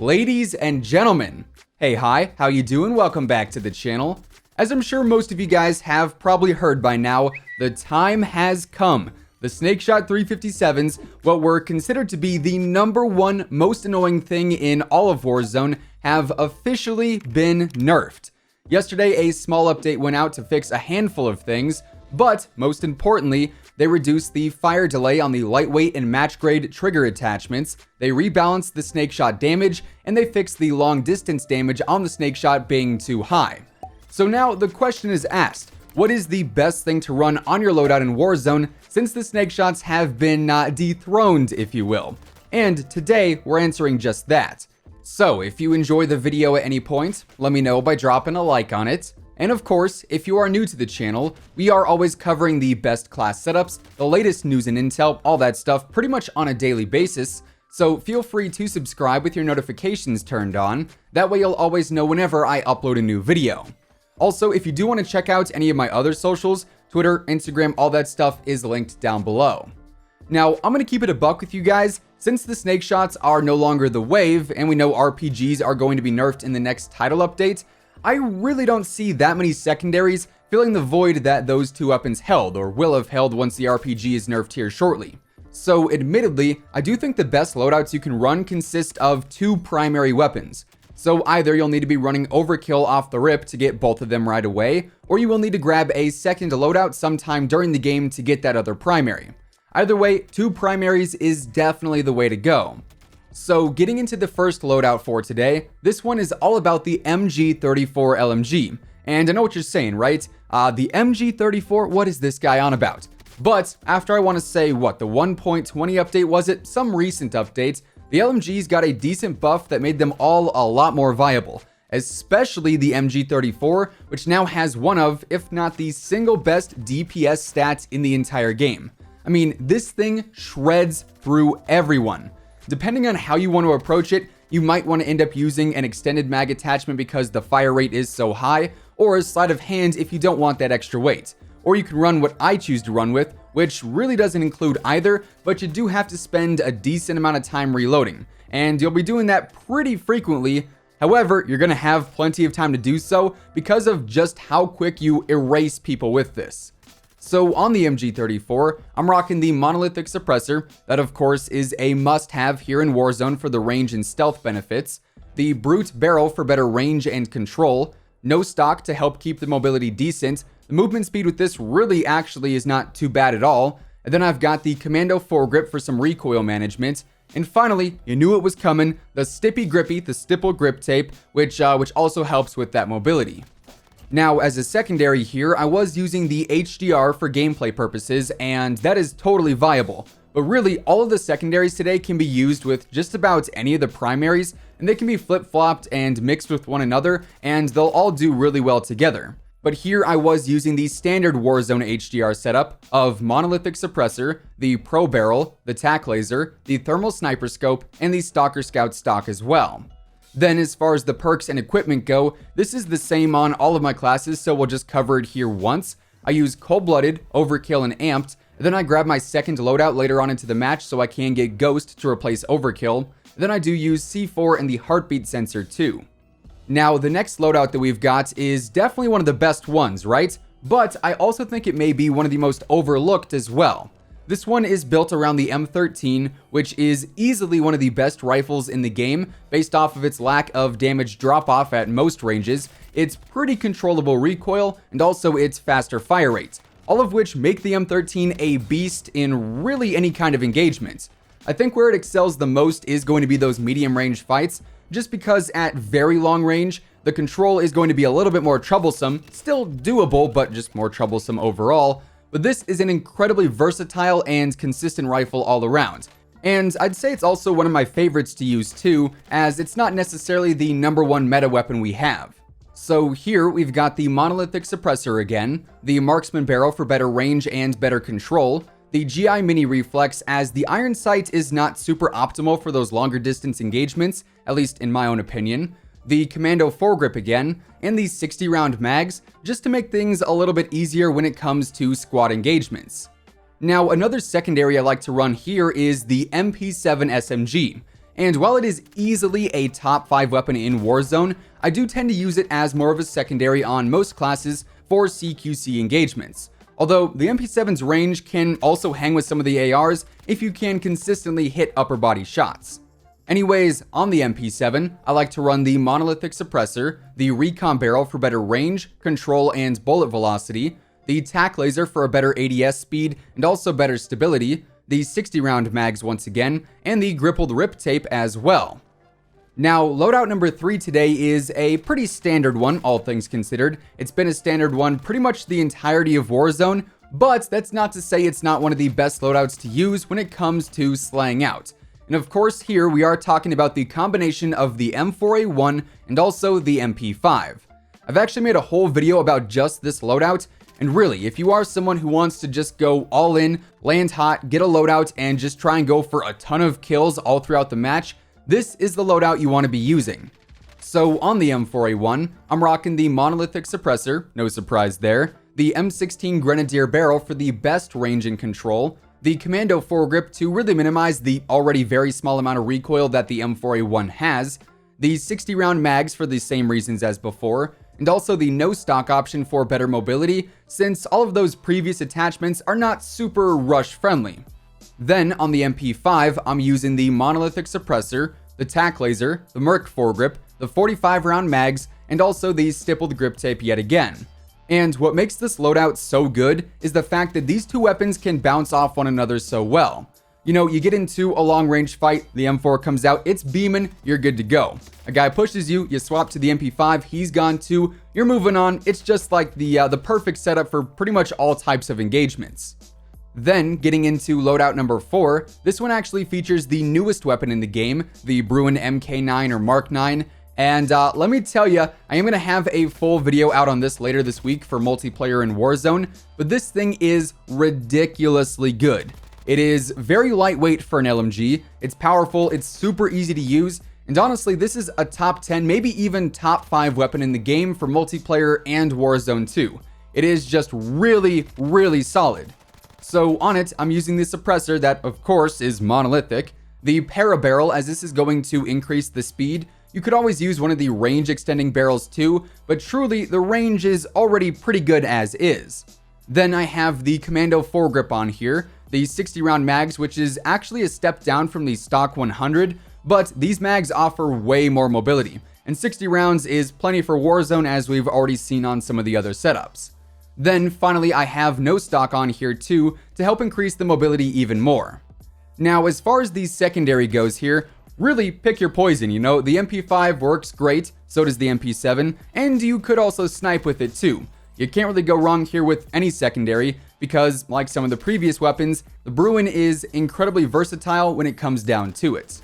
Ladies and gentlemen, hey, hi, how you doing? Welcome back to the channel. As I'm sure most of you guys have probably heard by now, the time has come. The snakeshot 357s, what were considered to be the #1 most annoying thing in all of Warzone, have officially been nerfed. Yesterday, a small update went out to fix a handful of things, but most importantly, they reduced the fire delay on the lightweight and match grade trigger attachments, they rebalanced the snakeshot damage, and they fixed the long distance damage on the snakeshot being too high. So now the question is asked, what is the best thing to run on your loadout in Warzone since the snakeshots have been dethroned, if you will? And today, we're answering just that. So if you enjoy the video at any point, let me know by dropping a like on it. And of course, if you are new to the channel, we are always covering the best class setups, the latest news and intel, all that stuff pretty much on a daily basis. So feel free to subscribe with your notifications turned on. That way you'll always know whenever I upload a new video. Also, if you do want to check out any of my other socials, Twitter, Instagram, all that stuff is linked down below. Now, I'm going to keep it a buck with you guys. Since the snakeshots are no longer the wave, and we know RPGs are going to be nerfed in the next title update, I really don't see that many secondaries filling the void that those two weapons held, or will have held once the RPG is nerfed here shortly. So admittedly, I do think the best loadouts you can run consist of two primary weapons. So either you'll need to be running overkill off the rip to get both of them right away, or you will need to grab a second loadout sometime during the game to get that other primary. Either way, two primaries is definitely the way to go. So getting into the first loadout for today, this one is all about the MG34 LMG. And I know what you're saying, right? The MG34, what is this guy on about? But after I want to say, what, the 1.20 update was it? Some recent updates, the LMGs got a decent buff that made them all a lot more viable. Especially the MG34, which now has one of, if not the single best DPS stats in the entire game. I mean, this thing shreds through everyone. Depending on how you want to approach it, you might want to end up using an extended mag attachment because the fire rate is so high, or a sleight of hand if you don't want that extra weight. Or you can run what I choose to run with, which really doesn't include either, but you do have to spend a decent amount of time reloading, and you'll be doing that pretty frequently. However, you're going to have plenty of time to do so because of just how quick you erase people with this. So on the MG34, I'm rocking the monolithic suppressor, that of course is a must-have here in Warzone for the range and stealth benefits, the brute barrel for better range and control, no stock to help keep the mobility decent, the movement speed with this really actually is not too bad at all, and then I've got the commando foregrip for some recoil management, and finally, you knew it was coming, the Stippy Grippy, the stipple grip tape, which also helps with that mobility. Now, as a secondary here, I was using the HDR for gameplay purposes, and that is totally viable. But really, all of the secondaries today can be used with just about any of the primaries, and they can be flip-flopped and mixed with one another, and they'll all do really well together. But here I was using the standard Warzone HDR setup of monolithic suppressor, the pro barrel, the tac laser, the thermal sniper scope, and the stalker scout stock as well. Then as far as the perks and equipment go, this is the same on all of my classes, so we'll just cover it here once. I use cold-blooded, overkill, and amped. Then I grab my second loadout later on into the match so I can get ghost to replace overkill. Then I do use C4 and the heartbeat sensor too. Now the next loadout that we've got is definitely one of the best ones, right? But I also think it may be one of the most overlooked as well. This one is built around the M13, which is easily one of the best rifles in the game based off of its lack of damage drop-off at most ranges, its pretty controllable recoil, and also its faster fire rate, all of which make the M13 a beast in really any kind of engagement. I think where it excels the most is going to be those medium-range fights, just because at very long range, the control is going to be a little bit more troublesome, still doable, but just more troublesome overall. But this is an incredibly versatile and consistent rifle all around. And I'd say it's also one of my favorites to use too, as it's not necessarily the #1 meta weapon we have. So here we've got the monolithic suppressor again, the marksman barrel for better range and better control, the GI mini reflex as the iron sight is not super optimal for those longer distance engagements, at least in my own opinion, the commando foregrip again, and these 60 round mags, just to make things a little bit easier when it comes to squad engagements. Now, another secondary I like to run here is the MP7 SMG. and while it is easily a top 5 weapon in Warzone, I do tend to use it as more of a secondary on most classes for CQC engagements. Although the MP7's range can also hang with some of the ARs if you can consistently hit upper body shots. Anyways, on the MP7, I like to run the monolithic suppressor, the recon barrel for better range, control, and bullet velocity, the tac laser for a better ADS speed and also better stability, the 60 round mags once again, and the grippled rip tape as well. Now, loadout number 3 today is a pretty standard one, all things considered. It's been a standard one pretty much the entirety of Warzone, but that's not to say it's not one of the best loadouts to use when it comes to slaying out. And of course, here we are talking about the combination of the M4A1 and also the MP5. I've actually made a whole video about just this loadout, and really, if you are someone who wants to just go all in, land hot, get a loadout, and just try and go for a ton of kills all throughout the match, this is the loadout you want to be using. So on the M4A1, I'm rocking the monolithic suppressor, no surprise there, the M16 Grenadier barrel for the best range and control, the commando foregrip to really minimize the already very small amount of recoil that the M4A1 has, the 60 round mags for the same reasons as before, and also the no stock option for better mobility, since all of those previous attachments are not super rush friendly. Then on the MP5, I'm using the monolithic suppressor, the tac laser, the Merc foregrip, the 45 round mags, and also the stippled grip tape yet again. And what makes this loadout so good is the fact that these two weapons can bounce off one another so well. You know, you get into a long range fight, the M4 comes out, it's beaming, you're good to go. A guy pushes you, you swap to the MP5, he's gone too, you're moving on. It's just like the perfect setup for pretty much all types of engagements. Then, getting into loadout number 4, this one actually features the newest weapon in the game, the Bruen MK9 or Mark 9. And let me tell you, I am going to have a full video out on this later this week for multiplayer in Warzone, but this thing is ridiculously good. It is very lightweight for an LMG, it's powerful, it's super easy to use, and honestly, this is a top 10, maybe even top 5 weapon in the game for multiplayer and Warzone 2. It is just really, really solid. So on it, I'm using the suppressor that, of course, is monolithic, the para barrel, as this is going to increase the speed. You could always use one of the range extending barrels too, but truly the range is already pretty good as is. Then I have the commando foregrip on here, the 60 round mags, which is actually a step down from the stock 100, but these mags offer way more mobility, and 60 rounds is plenty for Warzone as we've already seen on some of the other setups. Then finally, I have no stock on here too to help increase the mobility even more. Now, as far as the secondary goes here, really pick your poison, you know, the MP5 works great, so does the MP7, and you could also snipe with it too. You can't really go wrong here with any secondary because, like some of the previous weapons, the Bruen is incredibly versatile when it comes down to it.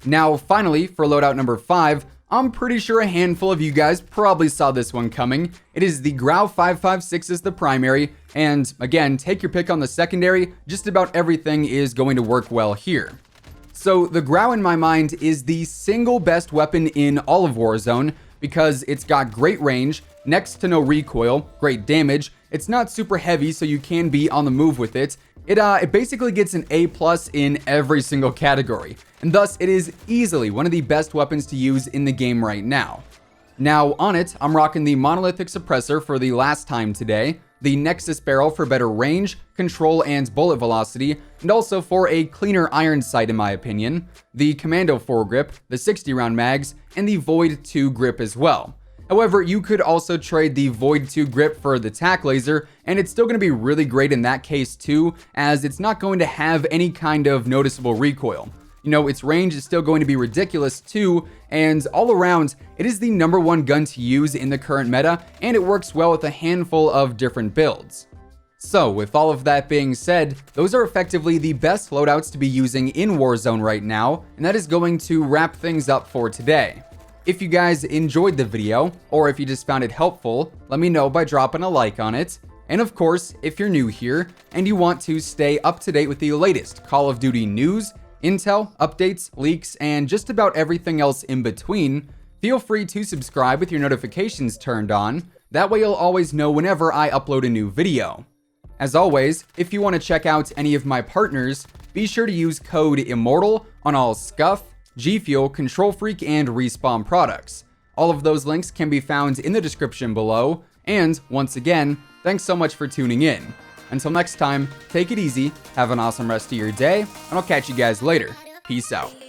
Now, finally, for loadout number 5, I'm pretty sure a handful of you guys probably saw this one coming. It is the Grau 556 as the primary, and again, take your pick on the secondary, just about everything is going to work well here. So the Grau in my mind is the single best weapon in all of Warzone because it's got great range, next to no recoil, great damage, it's not super heavy so you can be on the move with it. It basically gets an A+ in every single category, and thus it is easily one of the best weapons to use in the game right now. Now on it, I'm rocking the monolithic suppressor for the last time today, the Nexus barrel for better range, control, and bullet velocity, and also for a cleaner iron sight in my opinion, the commando foregrip, the 60 round mags, and the Void 2 grip as well. However, you could also trade the Void 2 grip for the tac laser, and it's still going to be really great in that case too, as it's not going to have any kind of noticeable recoil. You know, its range is still going to be ridiculous too, and all around, it is the #1 gun to use in the current meta, and it works well with a handful of different builds. So, with all of that being said, those are effectively the best loadouts to be using in Warzone right now, and that is going to wrap things up for today. If you guys enjoyed the video, or if you just found it helpful, let me know by dropping a like on it. And of course, if you're new here and you want to stay up to date with the latest Call of Duty news, intel, updates, leaks, and just about everything else in between, feel free to subscribe with your notifications turned on. That way you'll always know whenever I upload a new video. As always, if you want to check out any of my partners, be sure to use code IMMORTAL on all Scuff, G Fuel, Control Freak, and Respawn products. All of those links can be found in the description below. And once again, thanks so much for tuning in. Until next time, take it easy, have an awesome rest of your day, and I'll catch you guys later. Peace out.